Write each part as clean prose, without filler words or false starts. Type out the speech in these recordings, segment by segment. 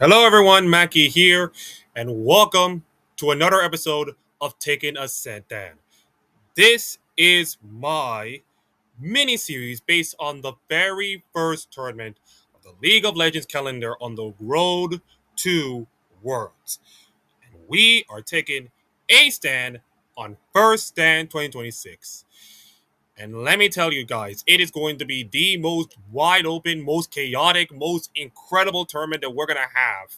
Hello, everyone. Mackie here, and welcome to another episode of Taking a Santan. This is my mini series based on the very first tournament of the League of Legends calendar on the road to Worlds. And we are taking a stand on First Stand 2026. And let me tell you guys, it is going to be the most wide open, most chaotic, most incredible tournament that we're going to have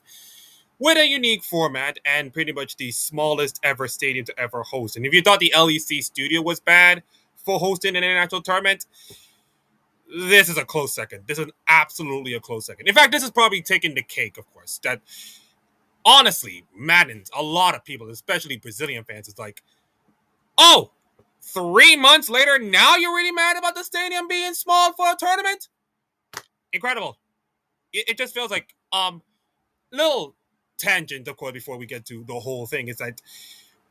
with a unique format and pretty much the smallest ever stadium to ever host. And if you thought the LEC studio was bad for hosting an international tournament, this is a close second. This is absolutely a close second. In fact, this is probably taking the cake, of course. That honestly maddens a lot of people, especially Brazilian fans. It's like, oh, 3 months later, now you're really mad about the stadium being small for a tournament? Incredible. It just feels like little tangent, of course, before we get to the whole thing. It's like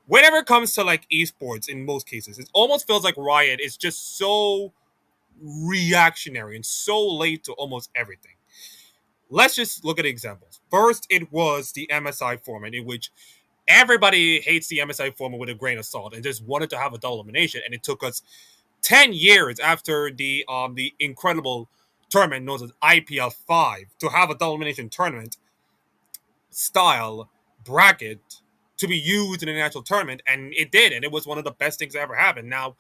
whenever it comes to like esports, in most cases, it almost feels like Riot is just so reactionary and so late to almost everything. Let's just look at examples. First, it was the MSI format, in which everybody hates the MSI format with a grain of salt and just wanted to have a double elimination, and it took us 10 years after the incredible tournament known as IPL 5 to have a double elimination tournament style bracket to be used in a national tournament, and it did, and it was one of the best things that ever happened. Now,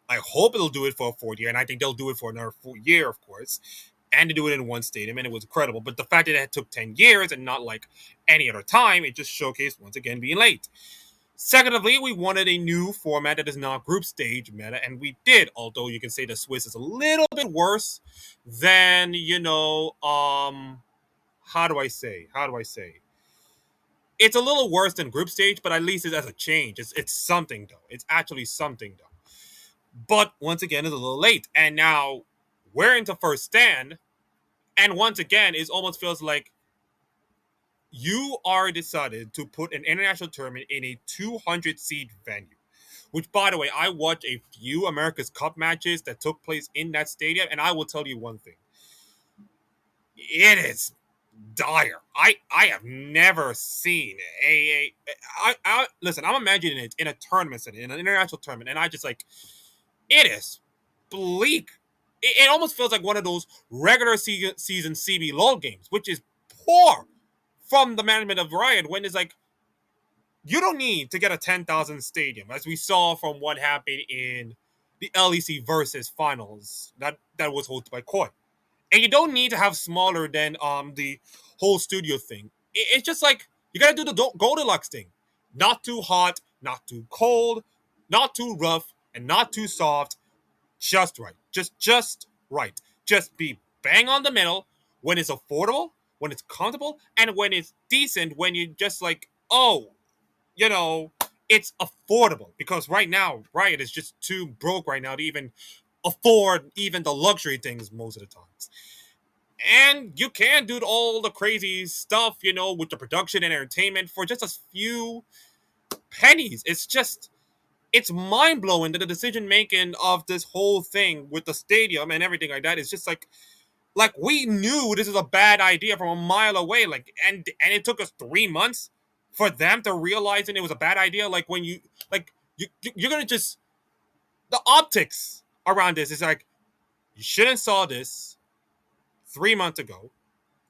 I hope it'll do it for a fourth year, and I think they'll do it for another 4 year, of course, and to do it in one stadium, and it was incredible. But the fact that it took 10 years and not like any other time, it just showcased once again being late. Secondly, we wanted a new format that is not group stage meta, and we did, although you can say the Swiss is a little bit worse than, how do I say? It's a little worse than group stage, but at least it has a change. It's something though. It's actually something though. But once again, it's a little late, and now we're into first stand, and once again, it almost feels like you are decided to put an international tournament in a 200 seat venue. Which, by the way, I watched a few America's Cup matches that took place in that stadium, and I will tell you one thing: it is dire. I have never seen listen. I'm imagining it in a tournament setting, in an international tournament, and I just like it is bleak. It almost feels like one of those regular season CB LOL games, which is poor from the management of Riot. When it's like you don't need to get a 10,000 stadium, as we saw from what happened in the LEC versus finals that was hosted by Koi, and you don't need to have smaller than the whole studio thing. It's just like you gotta do the Goldilocks thing, not too hot, not too cold, not too rough, and not too soft. Just right, just right. Just be bang on the middle when it's affordable, when it's comfortable, and when it's decent. When you just like, oh, you know, it's affordable, because right now Riot is just too broke right now to even afford even the luxury things most of the times. And you can do all the crazy stuff, with the production and entertainment for just a few pennies. It's mind blowing that the decision making of this whole thing with the stadium and everything like that is just like we knew this is a bad idea from a mile away. Like, and it took us 3 months for them to realize it was a bad idea. Like when you're gonna just the optics around this is like you shouldn't saw this 3 months ago,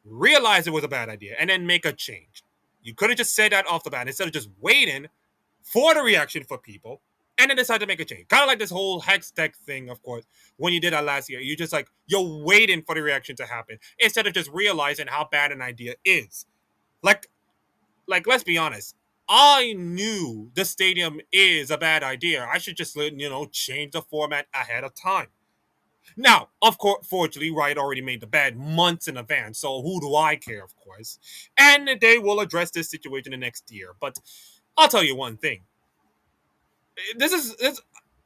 realize it was a bad idea, and then make a change. You could have just said that off the bat instead of just waiting for the reaction for people and then decide to make a change. Kind of like this whole Hex Tech thing, of course, when you did that last year. You just like, you're waiting for the reaction to happen instead of just realizing how bad an idea is. Like, let's be honest. I knew the stadium is a bad idea. I should just, change the format ahead of time. Now, of course, fortunately, Riot already made the bed months in advance, so who do I care, of course? And they will address this situation the next year. But I'll tell you one thing: this,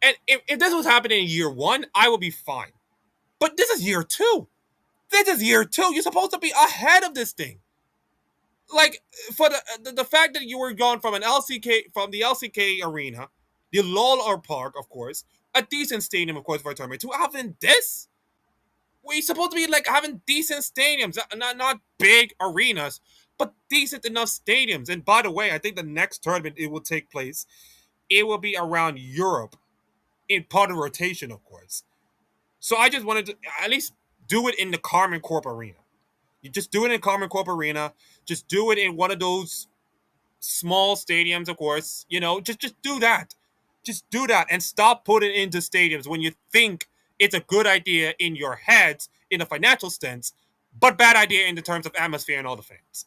and if this was happening in year one, I would be fine. But this is year two. This is year two. You're supposed to be ahead of this thing. Like for the fact that you were gone from the LCK arena, the LOL Park, of course, a decent stadium, of course, for a tournament, to having this. We're supposed to be like having decent stadiums, not big arenas, but decent enough stadiums. And by the way, I think the next tournament it will take place, it will be around Europe in part of rotation, of course. So I just wanted to at least do it in the Carmen Corp Arena. You just do it in Carmen Corp Arena. Just do it in one of those small stadiums, of course. Just do that. Just do that and stop putting it into stadiums when you think it's a good idea in your heads in a financial sense, but bad idea in the terms of atmosphere and all the fans.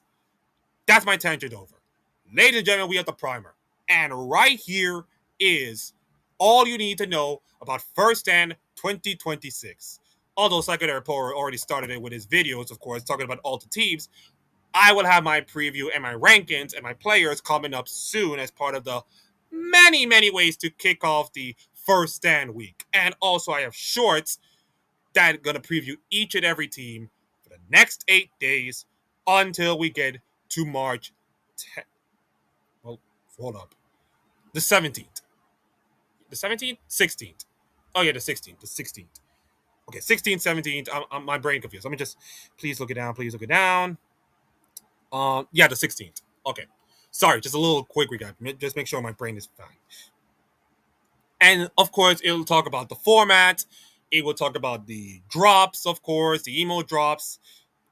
That's my tangent over. Ladies and gentlemen, we have the primer. And right here is all you need to know about First Stand 2026. Although Secretary Power already started it with his videos, of course, talking about all the teams, I will have my preview and my rankings and my players coming up soon as part of the many, many ways to kick off the First Stand week. And also, I have shorts that are going to preview each and every team for the next 8 days until we get to March 10th. Well, hold up. The 17th. The 17th? 16th. Oh, yeah, the 16th. The 16th. Okay, 16th, 17th. I'm my brain confused. Let me just, please look it down. Please look it down. Yeah, the 16th. Okay. Sorry, just a little quick recap. Just make sure my brain is fine. And of course, it'll talk about the format. It will talk about the drops, of course, the emo drops,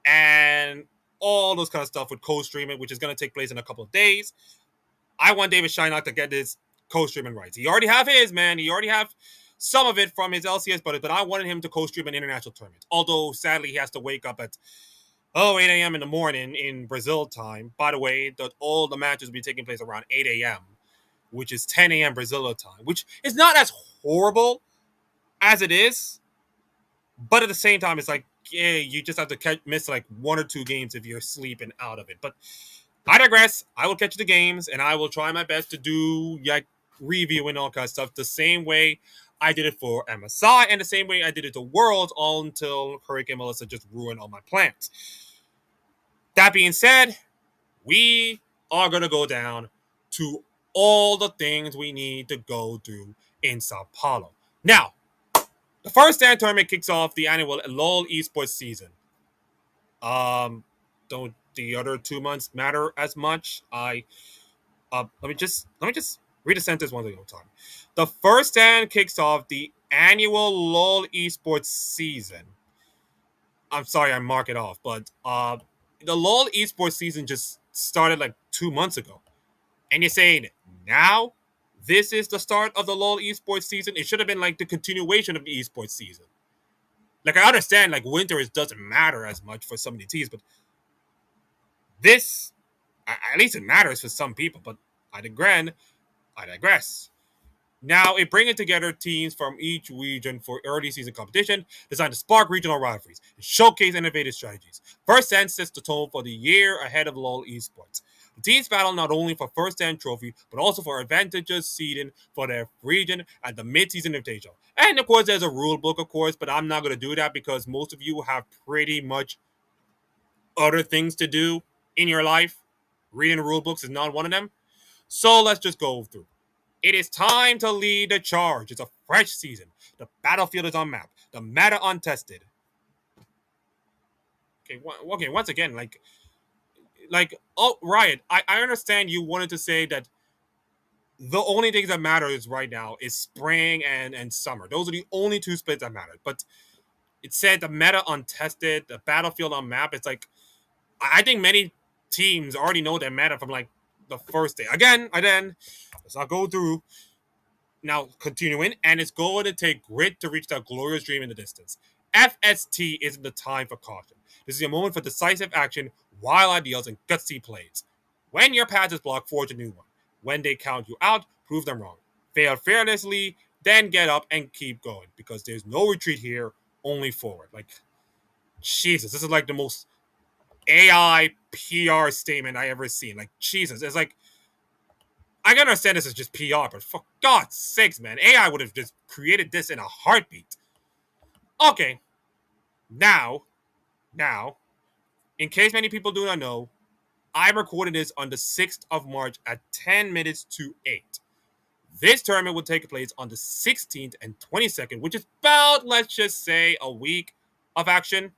and all those kind of stuff with co-streaming, which is going to take place in a couple of days. I want David Shylock to get his co-streaming rights. He already have his, man. He already have some of it from his LCS buddy, but I wanted him to co-stream an international tournament. Although, sadly, he has to wake up at 8 a.m. in the morning in Brazil time. By the way, all the matches will be taking place around 8 a.m., which is 10 a.m. Brazil time, which is not as horrible as it is. But at the same time, it's like, yeah, you just have to miss like one or two games if you're sleeping out of it. But I digress. I will catch the games, and I will try my best to do like review and all kind of stuff the same way I did it for MSI and the same way I did it to Worlds, all until Hurricane Melissa just ruined all my plans. That being said, we are going to go down to all the things we need to go through in Sao Paulo. Now, the First Stand tournament kicks off the annual LOL esports season. Don't the other 2 months matter as much? Let me just read a sentence one at a time. The First Stand kicks off the annual LOL esports season. I'm sorry, I mark it off, but the LOL esports season just started like 2 months ago, and you're saying now this is the start of the LOL esports season. It should have been like the continuation of the esports season. Like I understand, like winter doesn't matter as much for some of the teams, but this, at least it matters for some people. But I digress. Now, it bringing together teams from each region for early season competition, designed to spark regional rivalries and showcase innovative strategies. First Stand sets the tone for the year ahead of LoL esports. The teams battle not only for First Stand trophy, but also for advantageous seeding for their region at the mid-season invitational. And of course, there's a rule book, of course, but I'm not going to do that because most of you have pretty much other things to do in your life. Reading the rule books is not one of them. So let's just go through. It is time to lead the charge. It's a fresh season. The battlefield is unmapped. The meta untested. Okay. Once again, oh, Riot. I understand you wanted to say that the only things that matter is right now is spring and summer. Those are the only two splits that matter. But it said the meta untested, the battlefield unmapped. It's like I think many teams already know their meta from like the first day. Again, let's not go through. Now, continuing, and it's going to take grit to reach that glorious dream in the distance. FST isn't the time for caution. This is a moment for decisive action, wild ideals, and gutsy plays. When your path is blocked, forge a new one. When they count you out, prove them wrong. Fail fearlessly, then get up and keep going, because there's no retreat here, only forward. Like, Jesus, this is like the most AI PR statement I ever seen. Like, Jesus, it's like, I can understand this is just PR, but for God's sakes, man, AI would have just created this in a heartbeat. Okay, now, in case many people do not know, I recorded this on the 6th of March at 10 minutes to 8. This tournament will take place on the 16th and 22nd, which is about, let's just say, a week of action.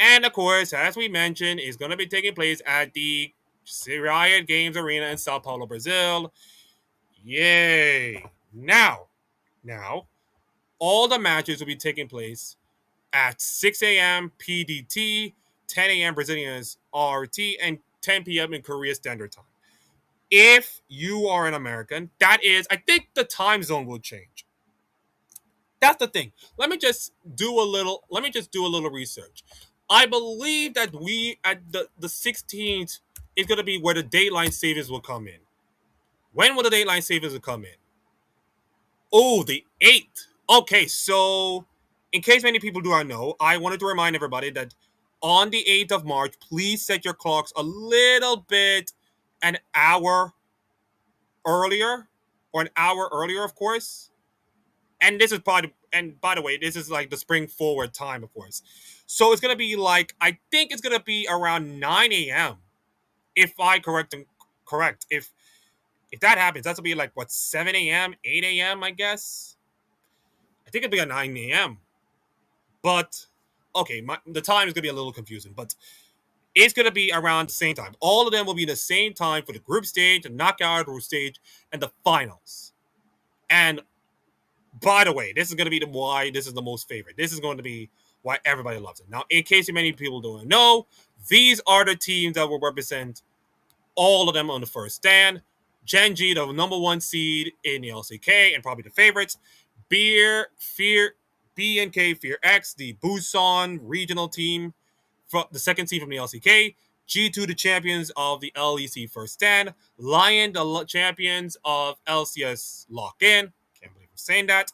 And of course, as we mentioned, is going to be taking place at the Riot Games Arena in Sao Paulo, Brazil. Yay! Now, all the matches will be taking place at 6 a.m. PDT, 10 a.m. Brazilian RT, and 10 p.m. in Korea Standard Time. If you are an American, that is, I think the time zone will change. That's the thing. Let me just do a little research. I believe that we at the 16th is gonna be where the daylight savings will come in. When will the daylight savings will come in? Oh, the 8th. Okay, so in case many people do not know, I wanted to remind everybody that on the 8th of March, please set your clocks a little bit an hour earlier, or an hour earlier, of course. And this is probably, and by the way, this is like the spring forward time, of course. So it's gonna be like, I think it's gonna be around 9 a.m. If I correct. If that happens, that's gonna be like what, 7 a.m., 8 a.m. I guess. I think it'll be at 9 a.m. But okay, the time is gonna be a little confusing, but it's gonna be around the same time. All of them will be the same time for the group stage, the knockout stage, and the finals. And by the way, this is going to be why this is the most favorite. This is going to be why everybody loves it. Now, in case many people don't know, these are the teams that will represent all of them on the first stand. Genji, the number one seed in the LCK and probably the favorites. BNK Fear X, the Busan regional team, from the second team from the LCK. G2, the champions of the LEC first stand. Lion, the champions of LCS lock in. Can't believe I'm saying that.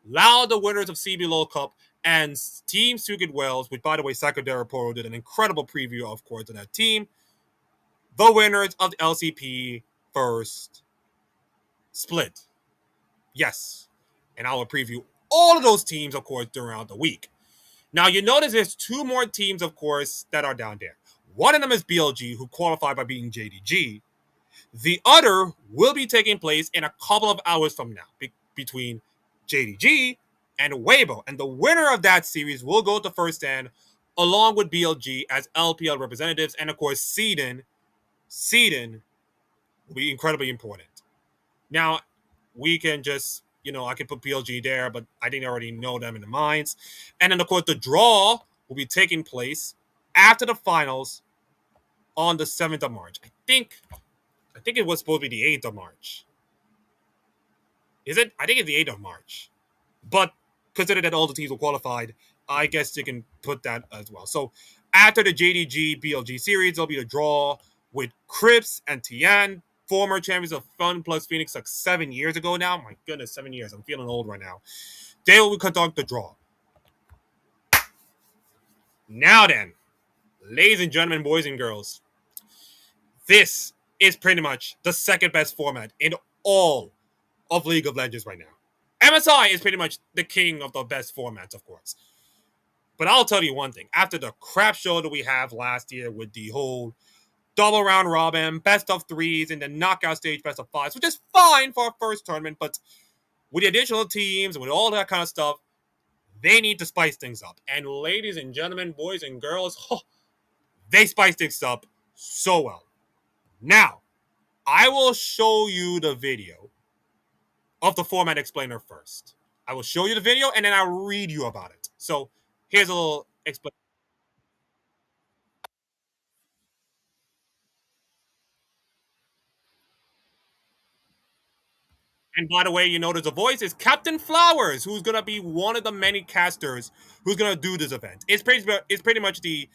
Lao, the winners of CBLOL Cup, and Team Sugat Wells, which, by the way, Sakadera Poro did an incredible preview, of course, of that team. The winners of the LCP first split. Yes. And I will preview all of those teams, of course, throughout the week. Now, you notice there's two more teams, of course, that are down there. One of them is BLG, who qualified by beating JDG. The other will be taking place in a couple of hours from now between JDG and Weibo. And the winner of that series will go to first stand along with BLG as LPL representatives. And of course, Seedon will be incredibly important. Now, we can just, I can put BLG there, but I didn't already know them in the minds. And then, of course, the draw will be taking place after the finals on the 7th of March. I think it was supposed to be the 8th of March. Is it? I think it's the 8th of March. But consider that all the teams were qualified, I guess you can put that as well. So after the JDG BLG series, there'll be a draw with Crips and Tian, former champions of Fun Plus Phoenix, like 7 years ago now. My goodness, 7 years. I'm feeling old right now. They will conduct the draw. Now then, ladies and gentlemen, boys and girls, this is pretty much the second best format in all of League of Legends right now. MSI is pretty much the king of the best formats, of course. But I'll tell you one thing. After the crap show that we have last year with the whole double round robin, best of threes, and the knockout stage best of fives, which is fine for our first tournament, but with the additional teams and with all that kind of stuff, they need to spice things up. And ladies and gentlemen, boys and girls, they spice things up so well. Now, I will show you the video of the format explainer first. I will show you the video and then I'll read you about it. So here's a little explanation. And by the way, you notice the voice is Captain Flowers, who's gonna be one of the many casters who's gonna do this event. It's pretty much the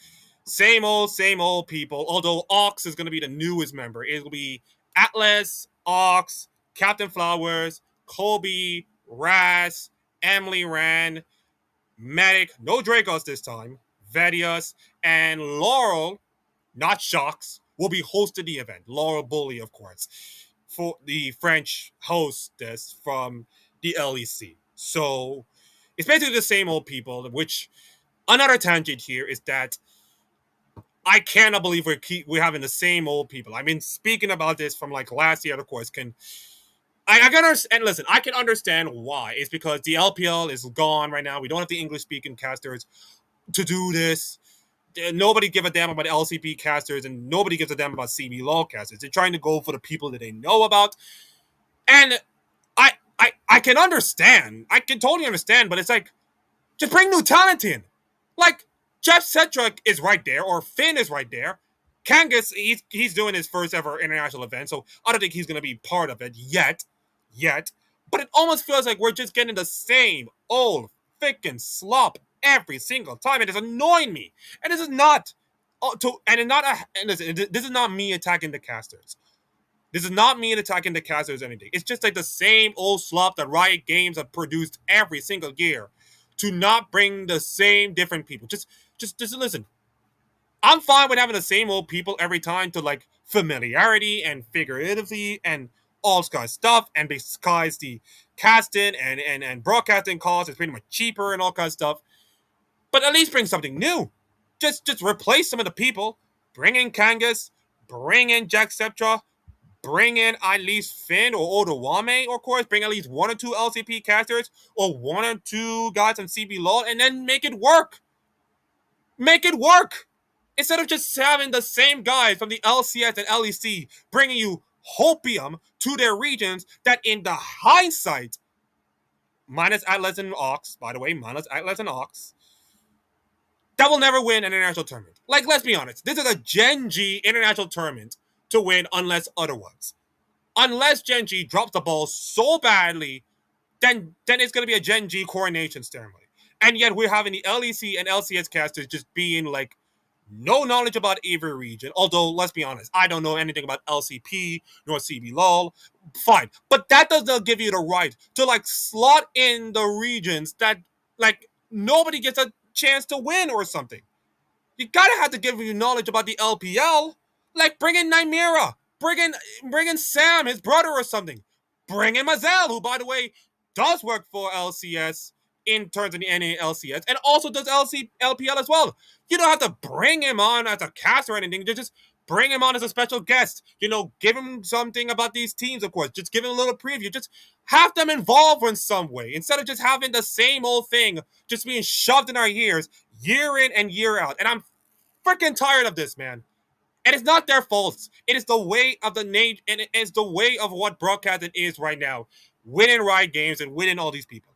same old people. Although Ox is gonna be the newest member. It'll be Atlas, Ox, Captain Flowers, Kobe, Raz, Emily Rand, Medic, no Dracos this time, Vedius, and Laurel, not Shocks, will be hosting the event. Laurel Bully, of course, for the French hostess from the LEC. So it's basically the same old people, which another tangent here is that I cannot believe we're having the same old people. I mean, speaking about this from like last year, of course, I can understand. And listen, I can understand why. It's because the LPL is gone right now. We don't have the English speaking casters to do this. Nobody give a damn about LCP casters, and nobody gives a damn about CB law casters. They're trying to go for the people that they know about, and I can understand. I can totally understand, but it's like, just bring new talent in. Like, Jeff Cedric is right there, or Finn is right there. Kangas, he's doing his first ever international event, so I don't think he's gonna be part of it yet. But it almost feels like we're just getting the same old freaking slop every single time. It is annoying me, and this is not. And listen, this is not me attacking the casters. This is not me attacking the casters or anything. It's just like the same old slop that Riot Games have produced every single year to not bring the same different people. Just listen. I'm fine with having the same old people every time to like familiarity and figuratively and all kind of stuff. And besides the casting and broadcasting costs, it's pretty much cheaper and all kinds of stuff. But at least bring something new. Just replace some of the people. Bring in Kangas. Bring in Jack Septra. Bring in at least Finn or Odawame, of course. Bring at least one or two LCP casters or one or two guys from CB LOL, and then make it work. Make it work. Instead of just having the same guys from the LCS and LEC bringing you hopium to their regions that in the hindsight, minus Atlas and Ox, by the way, minus Atlas and Ox, that will never win an international tournament. Like, let's be honest. This is a Gen G international tournament to win unless otherwise. Unless Gen G drops the ball so badly, then it's going to be a Gen G coronation ceremony. And yet we're having the LEC and LCS casters just being like, no knowledge about every region. Although, let's be honest, I don't know anything about LCP nor CB LOL. Fine. But that does not give you the right to like slot in the regions that like nobody gets a chance to win or something. You gotta have to give you knowledge about the LPL. Like, bring in Nymera. Bring in Sam, his brother or something. Bring in Mazel, who, by the way, does work for LCS in terms of the NA LCS, and also does LPL as well. You don't have to bring him on as a cast or anything. Just bring him on as a special guest. Give him something about these teams, of course. Just give him a little preview. Just have them involved in some way instead of just having the same old thing just being shoved in our ears year in and year out. And I'm freaking tired of this, man. And it's not their fault. It is the way of the name, and it is the way of what broadcasting is right now, winning Riot Games and winning all these people.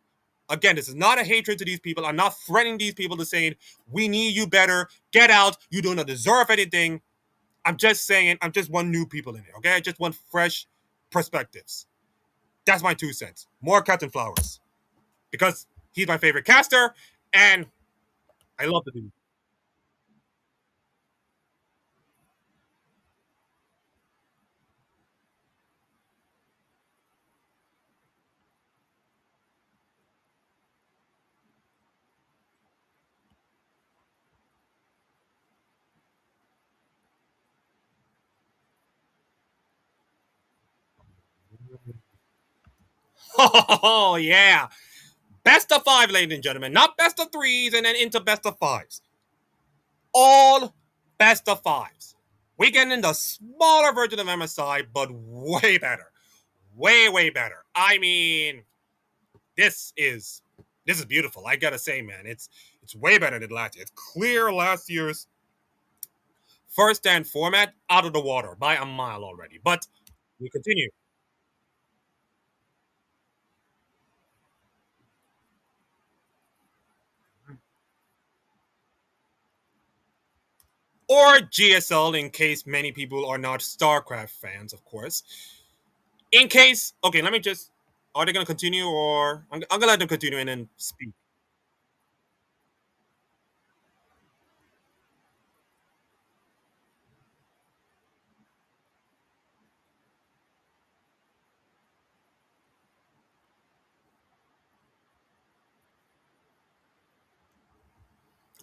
Again, this is not a hatred to these people. I'm not threatening these people to saying, we need you better, get out, you do not deserve anything. I'm just saying, I'm just one new people in here, okay? I just want fresh perspectives. That's my 2 cents. More Captain Flowers. Because he's my favorite caster, and I love the dude. Oh, yeah. Best of five, ladies and gentlemen. Not best of threes and then into best of fives. All best of fives. We get in the smaller version of MSI, but way better. Way, way better. I mean, this is beautiful. I gotta say, man, it's way better than last year. It's clear last year's first stand format out of the water by a mile already. But we continue. Or GSL, in case many people are not StarCraft fans, of course. In case, okay, let me just. Are they gonna continue, or I'm gonna let them continue and then speak?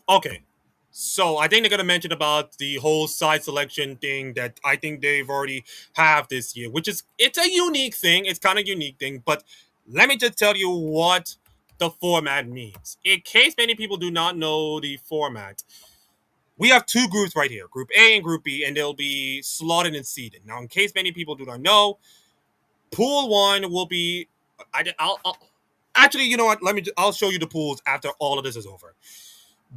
Okay. So I think they're gonna mention about the whole side selection thing that I think they've already have this year, which is it's a unique thing. It's kind of unique thing, but let me just tell you what the format means. In case many people do not know the format, we have two groups right here, Group A and Group B, and they'll be slotted and seeded. Now, in case many people do not know, Pool One will be. I'll actually, you know what? I'll show you the pools after all of this is over.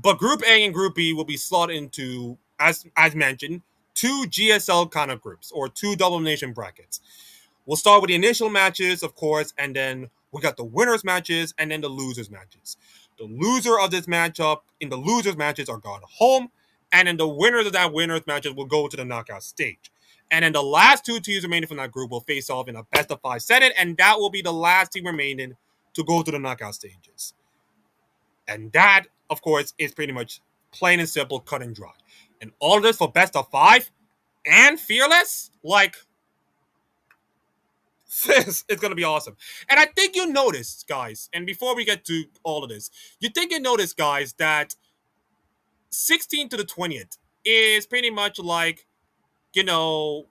But Group A and Group B will be slotted into, as mentioned, two GSL kind of groups or two double elimination brackets. We'll start with the initial matches, of course, and then we got the winners matches and then the losers matches. The loser of this matchup in the losers matches are gone home, and then the winners of that winners matches will go to the knockout stage. And then the last two teams remaining from that group will face off in a best of five setting, and that will be the last team remaining to go to the knockout stages. And that, of course, is pretty much plain and simple, cut and dry. And all of this for best of five and fearless, like this is gonna be awesome. And I think you noticed, guys, and before we get to all of this, you think you noticed, guys, that 16th to the 20th is pretty much like, you know,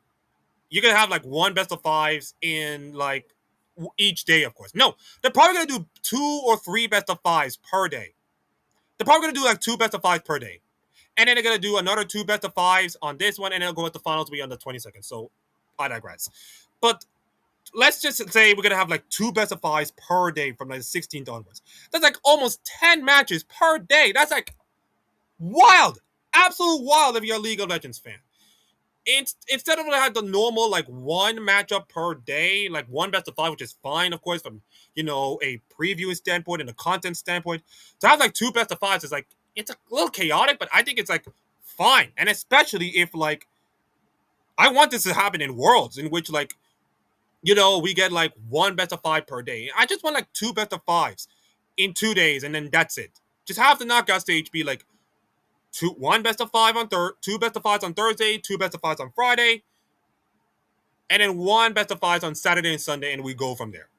you're gonna have like one best of fives in like each day, of course. No, they're probably gonna do two or three best of fives per day. They're probably gonna do like two best of fives per day. And then they're gonna do another two best of fives on this one, and then they'll go with the finals be on the 22nd. So I digress. But let's just say we're gonna have like two best of fives per day from like the 16th onwards. That's like almost 10 matches per day. That's like wild, absolute wild if you're a League of Legends fan. Instead of have the normal like one matchup per day, like one best of five, which is fine, of course, from a preview standpoint and a content standpoint, to have like two best of fives is like it's a little chaotic, but I think it's like fine, and especially if like I want this to happen in worlds in which like we get like one best of five per day. I just want like two best of fives in 2 days, and then that's it. Just have the knockout stage be like one best of five on two best of fives on Thursday, two best of fives on Friday, and then one best of fives on Saturday and Sunday, and we go from there.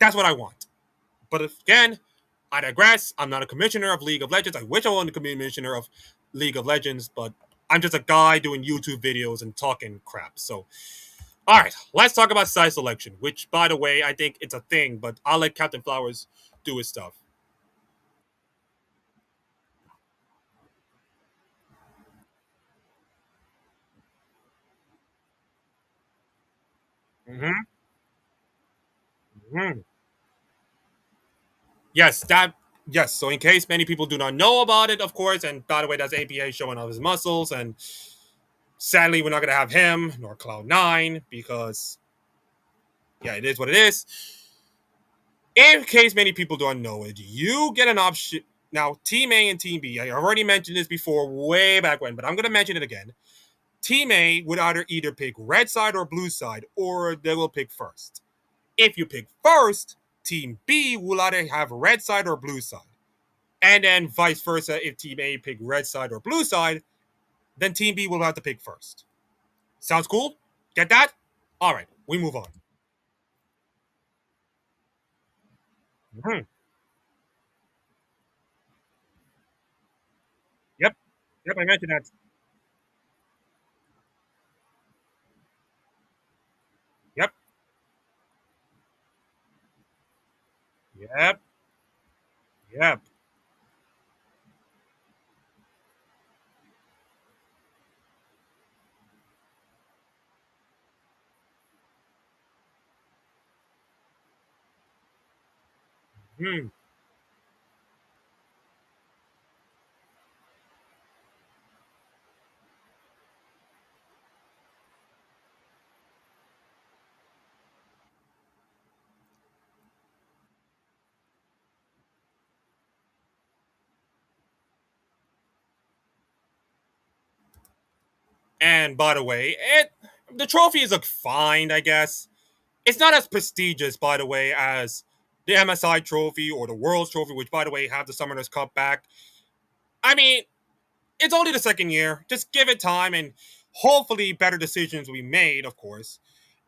That's what I want. But again, I digress. I'm not a commissioner of League of Legends. I wish I was a commissioner of League of Legends, but I'm just a guy doing YouTube videos and talking crap. So, all right, let's talk about side selection, which, by the way, I think it's a thing, but I'll let Captain Flowers do his stuff. Mm-hmm. Mm-hmm. Yes, that. Yes, so in case many people do not know about it, of course, and by the way, that's APA showing off his muscles, and sadly, we're not going to have him nor Cloud9 because, yeah, it is what it is. In case many people don't know it, you get an option. Now, Team A and Team B, I already mentioned this before way back when, but I'm going to mention it again. Team A would either pick red side or blue side, or they will pick first. If you pick first, Team B will either have red side or blue side. And then vice versa, if Team A pick red side or blue side, then Team B will have to pick first. Sounds cool? Get that? All right, we move on. Mhm. Yep. Yep, I mentioned that. Yep. Yep. Yep. Hmm. And by the way, the trophy is a fine, I guess. It's not as prestigious, by the way, as the MSI trophy or the World's trophy, which, by the way, have the Summoners Cup back. I mean, it's only the second year. Just give it time, and hopefully, better decisions will be made, of course,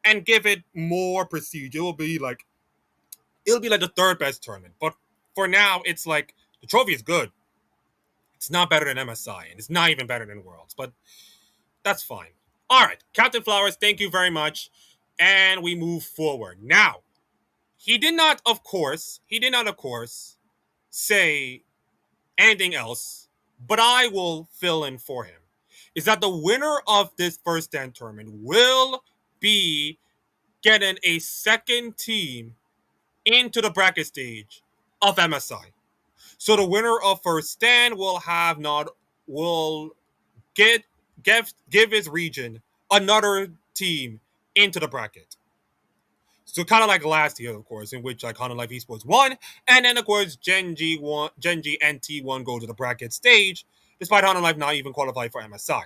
and give it more prestige. It'll be like the third best tournament. But for now, it's like the trophy is good. It's not better than MSI, and it's not even better than Worlds. But that's fine. All right, Captain Flowers, thank you very much. And we move forward. Now, he did not, of course, say anything else, but I will fill in for him. Is that the winner of this first stand tournament will be getting a second team into the bracket stage of MSI. So the winner of first stand will have not will get give his region another team into the bracket. So kind of like last year, of course, in which like Honda Life Esports won, and then of course Gen G and T1 go to the bracket stage, despite Honda Life not even qualify for MSI.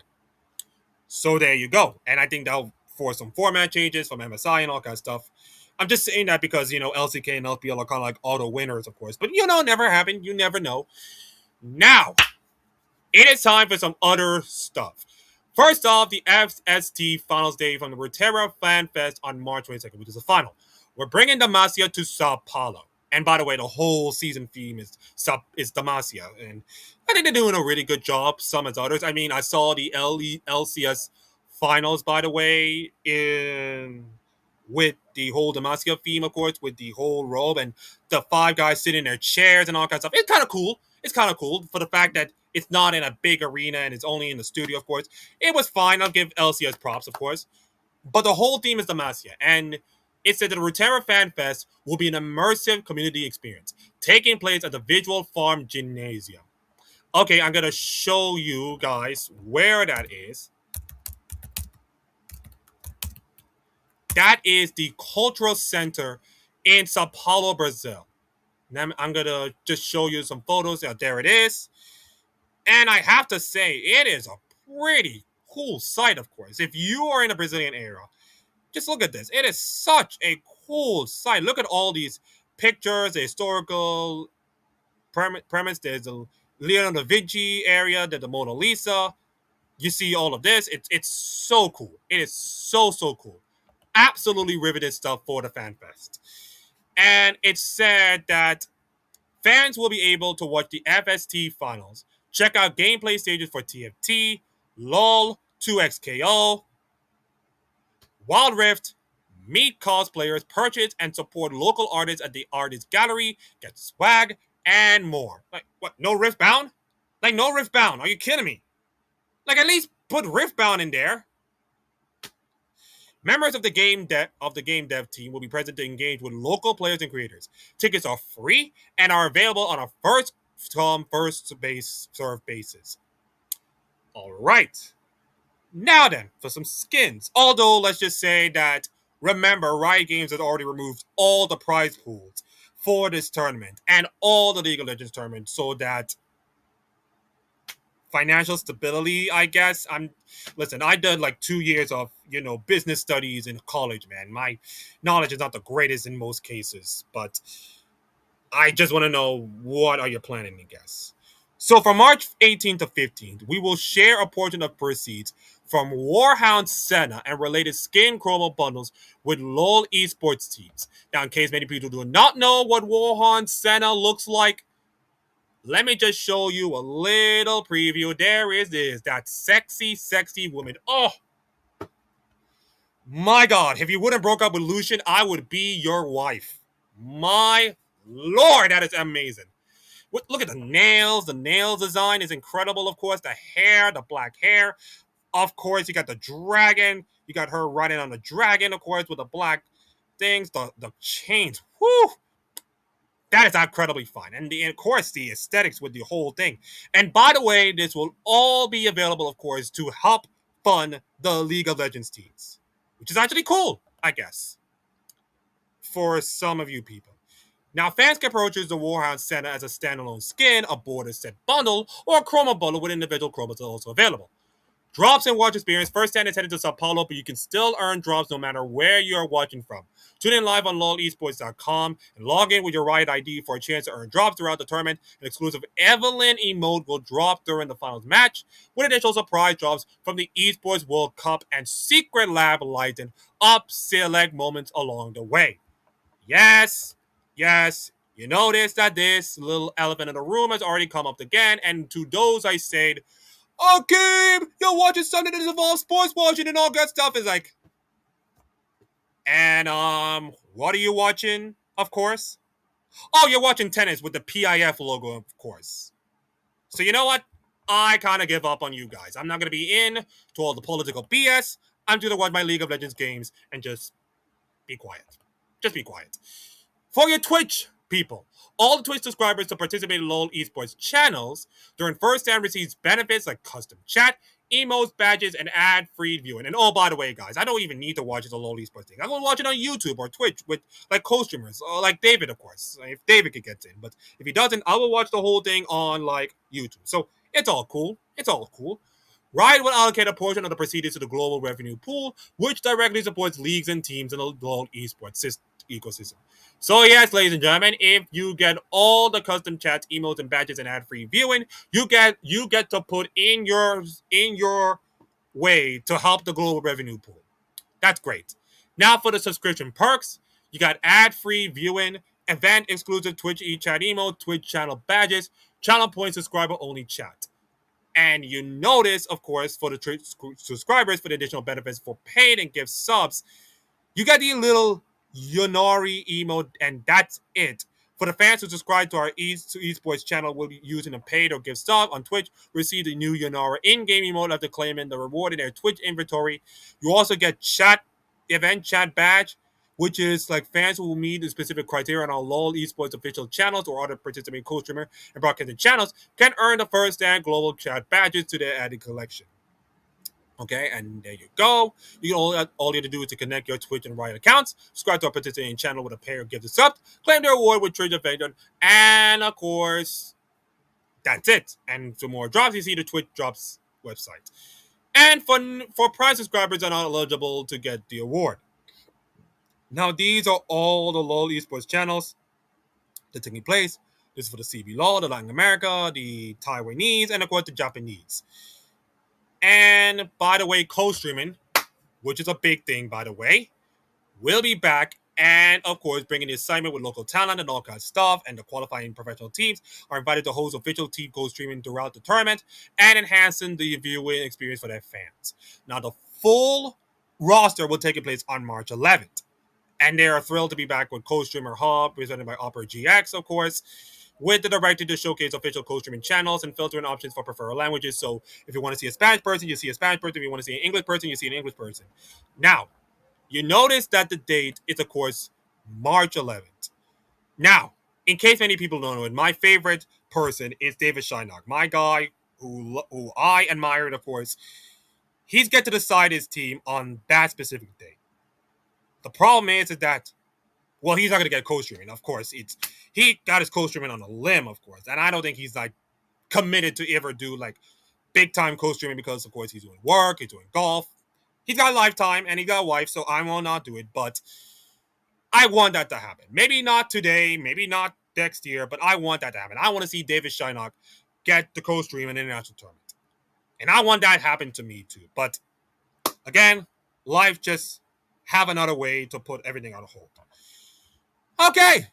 So there you go, and I think that'll force some format changes from MSI and all kind of stuff. I'm just saying that because LCK and LPL are kind of like auto winners, of course, but never happened. You never know. Now it is time for some other stuff. First off, the FST Finals Day from the Ruterra Fan Fest on March 22nd, which is the final. We're bringing Demacia to Sao Paulo. And by the way, the whole season theme is Demacia. And I think they're doing a really good job, some as others. I mean, I saw the LCS finals, by the way, in with the whole Demacia theme, of course, with the whole robe and the five guys sitting in their chairs and all kinds of stuff. It's kind of cool. It's kind of cool for the fact that it's not in a big arena and it's only in the studio, of course. It was fine. I'll give LCS props, of course. But the whole theme is Demacia. And it said that the Ruterra Fan Fest will be an immersive community experience taking place at the Visual Farm Gymnasium. Okay, I'm going to show you guys where that is. That is the Cultural Center in Sao Paulo, Brazil. And I'm going to just show you some photos. There it is. And I have to say, it is a pretty cool site, of course. If you are in the Brazilian area, just look at this. It is such a cool site. Look at all these pictures, the historical premise. There's the Leonardo da Vinci area, there's the Mona Lisa. You see all of this. It's so cool. It is so cool. Absolutely riveted stuff for the Fan Fest. And it's said that fans will be able to watch the FST finals, check out gameplay stages for TFT, LOL, 2XKO, Wild Rift, meet cosplayers, purchase and support local artists at the artist gallery, get swag, and more. Like, what? No Riftbound? Like, no Riftbound. Are you kidding me? Like, at least put Riftbound in there. Members of the game dev team will be present to engage with local players and creators. Tickets are free and are available on a first come first serve basis. All right. Now then, for some skins. Although, let's just say that, remember, Riot Games has already removed all the prize pools for this tournament and all the League of Legends tournament so that financial stability, I guess. Listen, I did like 2 years of, business studies in college, man. My knowledge is not the greatest in most cases, but I just want to know, what are you planning to guess? So from March 18th to 15th, we will share a portion of proceeds from Warhound Senna and related skin chromo bundles with LoL esports teams. Now, in case many people do not know what Warhound Senna looks like, let me just show you a little preview. There is that sexy woman. Oh, my God. If you wouldn't broke up with Lucian, I would be your wife. My Lord, that is amazing. Look at the nails. The nails design is incredible, of course. The hair, the black hair. Of course, you got the dragon. You got her riding on the dragon, of course, with the black things. The chains. Whew. That is incredibly fun. And of course, the aesthetics with the whole thing. And by the way, this will all be available, of course, to help fund the League of Legends teams. Which is actually cool, I guess, for some of you people. Now, fans can purchase the Warhound Center as a standalone skin, a border set bundle, or a chroma bundle with individual chromas also available. Drops and watch experience. First stand is headed to Sao Paulo, but you can still earn drops no matter where you are watching from. Tune in live on lolesports.com and log in with your Riot ID for a chance to earn drops throughout the tournament. An exclusive Evelyn emote will drop during the finals match, with additional surprise drops from the Esports World Cup and Secret Lab lighten up select moments along the way. Yes, you notice that this little elephant in the room has already come up again, and to those I said, okay, you're watching something that involves sports watching and all that stuff. Is like, and what are you watching? Of course, oh, you're watching tennis with the PIF logo, of course. So you know what? I kind of give up on you guys. I'm not gonna be in to all the political BS. I'm gonna watch my League of Legends games and just be quiet. Just be quiet. For your Twitch people. All the Twitch subscribers to participate in LoL esports channels during first stand receives benefits like custom chat, emotes, badges, and ad-free viewing. And oh, by the way, guys, I don't even need to watch the LoL esports thing. I'm gonna watch it on YouTube or Twitch with like co-streamers, or like David, of course, if David could get in. But if he doesn't, I will watch the whole thing on like YouTube. So it's all cool. It's all cool. Riot will allocate a portion of the proceeds to the global revenue pool, which directly supports leagues and teams in the LoL esports ecosystem. So yes, ladies and gentlemen, if you get all the custom chats, emotes, and badges and ad-free viewing, you get to put in your way to help the global revenue pool. That's great. Now for the subscription perks, you got ad-free viewing, event exclusive Twitch e-chat emote, Twitch channel badges, channel point subscriber only chat. And you notice, of course, for the subscribers, for the additional benefits for paid and gift subs, you got the little Yonari emote, and that's it. For the fans who subscribe to our esports channel, will be using a paid or gift sub on Twitch, receive the new Yonara in-game emote after claiming the reward in their Twitch inventory. You also get event chat badge, which is like fans who will meet the specific criteria on our LoL esports official channels or other participating co-streamer and broadcasting channels can earn the first stand global chat badges to their added collection. Okay, and there you go. All you have to do is to connect your Twitch and Riot accounts, subscribe to our participating channel with a pair of gifted subs, claim their award with Twitch Adventure, and of course, that's it. And for more drops, you see the Twitch drops website. And for Prime subscribers are not eligible to get the award. Now, these are all the LoL esports channels that are taking place. This is for the CB LoL, the Latin America, the Taiwanese, and of course the Japanese. And by the way, co-streaming, which is a big thing, by the way, will be back. And of course, bringing the assignment with local talent and all kinds of stuff. And the qualifying professional teams are invited to host official team co-streaming throughout the tournament and enhancing the viewing experience for their fans. Now, the full roster will take place on March 11th. And they are thrilled to be back with co-streamer Hub, presented by Opera GX, of course, with the director to showcase official co-streaming channels and filtering options for preferred languages. So if you want to see a Spanish person, you see a Spanish person. If you want to see an English person, you see an English person. Now, you notice that the date is, of course, March 11th. Now, in case many people don't know it, my favorite person is David Shynock, my guy who I admired, of course. He's get to decide his team on that specific day. The problem is that, well, he's not going to get co-streaming, of course. He got his co-streaming on a limb, of course, and I don't think he's like committed to ever do like big time co-streaming because, of course, he's doing work, he's doing golf, he's got a lifetime, and he got a wife, so I will not do it. But I want that to happen. Maybe not today, maybe not next year, but I want that to happen. I want to see David Shynock get the co-stream in an international tournament, and I want that to happen to me too. But again, life just have another way to put everything on hold. Okay.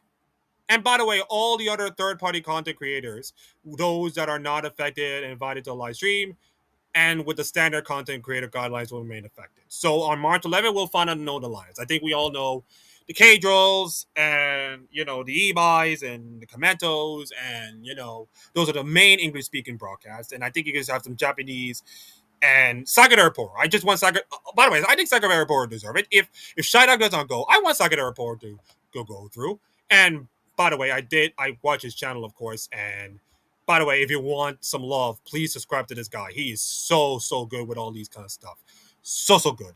And by the way, all the other third-party content creators, those that are not affected and invited to a live stream, and with the standard content creator guidelines will remain affected. So on March 11th, we'll find out the known alliance. I think we all know the K-Drills and, the E-Buys and the Commentos and, those are the main English-speaking broadcasts. And I think you guys have some Japanese and Sakura Report. I just want Sakura. By the way, I think Sakura Report deserve it. If Shydog does not go, I want Sakura Report to go through. And by the way, I watch his channel, of course. And by the way, if you want some love, please subscribe to this guy. He is so good with all these kind of stuff. So good.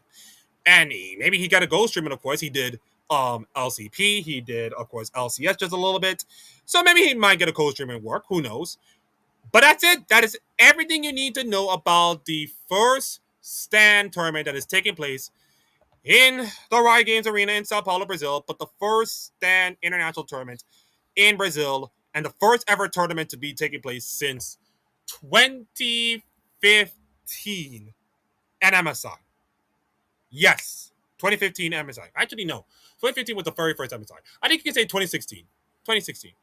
And maybe he got a ghost streaming, of course. He did LCP. He did, of course, LCS just a little bit. So maybe he might get a co-streaming work. Who knows? But that's it. That is everything you need to know about the first stand tournament that is taking place in the Riot Games Arena in Sao Paulo, Brazil. But the first stand international tournament in Brazil and the first ever tournament to be taking place since 2015 at MSI. Yes, 2015 MSI. Actually, no. 2015 was the very first MSI. I think you can say 2016. 2016.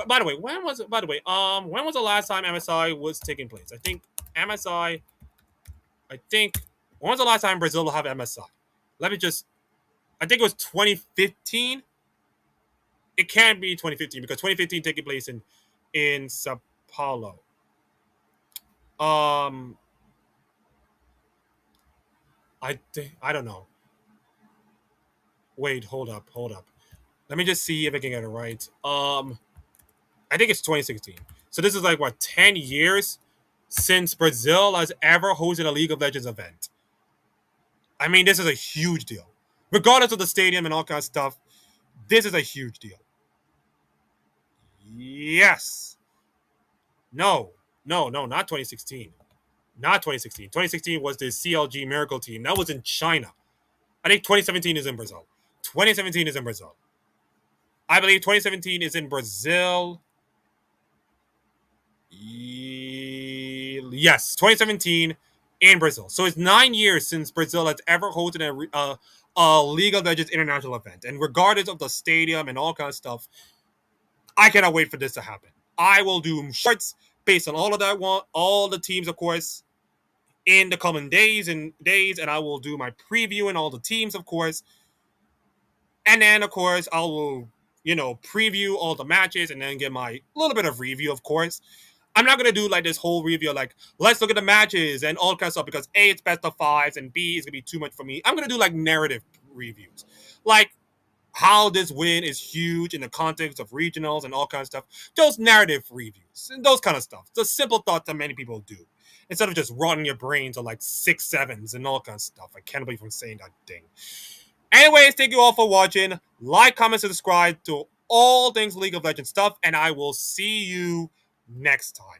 By the way, when was it? By the way, when was the last time MSI was taking place? I think MSI. I think when was the last time Brazil will have MSI? Let me just. I think it was 2015. It can't be 2015 because 2015 taking place in Sao Paulo. I don't know. Wait, hold up. Let me just see if I can get it right. I think it's 2016. So this is like what 10 years since Brazil has ever hosted a League of Legends event. I mean, this is a huge deal, regardless of the stadium and all kinds of stuff. This is a huge deal. Yes. No. No. No. Not 2016. Not 2016. 2016 was the CLG Miracle team. That was in China. I think 2017 is in Brazil. 2017 is in Brazil. I believe 2017 is in Brazil. Yes, 2017 in Brazil. So it's 9 years since Brazil has ever hosted a League of Legends international event. And regardless of the stadium and all kinds of stuff, I cannot wait for this to happen. I will do shorts based on all of that one, all the teams, of course, in the coming days, and I will do my preview and all the teams, of course. And then, of course, I will, preview all the matches and then get my little bit of review, of course. I'm not gonna do like this whole review, like let's look at the matches and all kinds of stuff because A, it's best of fives, and B, is gonna be too much for me. I'm gonna do like narrative reviews, like how this win is huge in the context of regionals and all kinds of stuff. Those narrative reviews and those kind of stuff. The simple thoughts that many people do instead of just rotting your brains on like 6 sevens and all kinds of stuff. I can't believe I'm saying that thing. Anyways, thank you all for watching. Like, comment, subscribe to all things League of Legends stuff, and I will see you next time.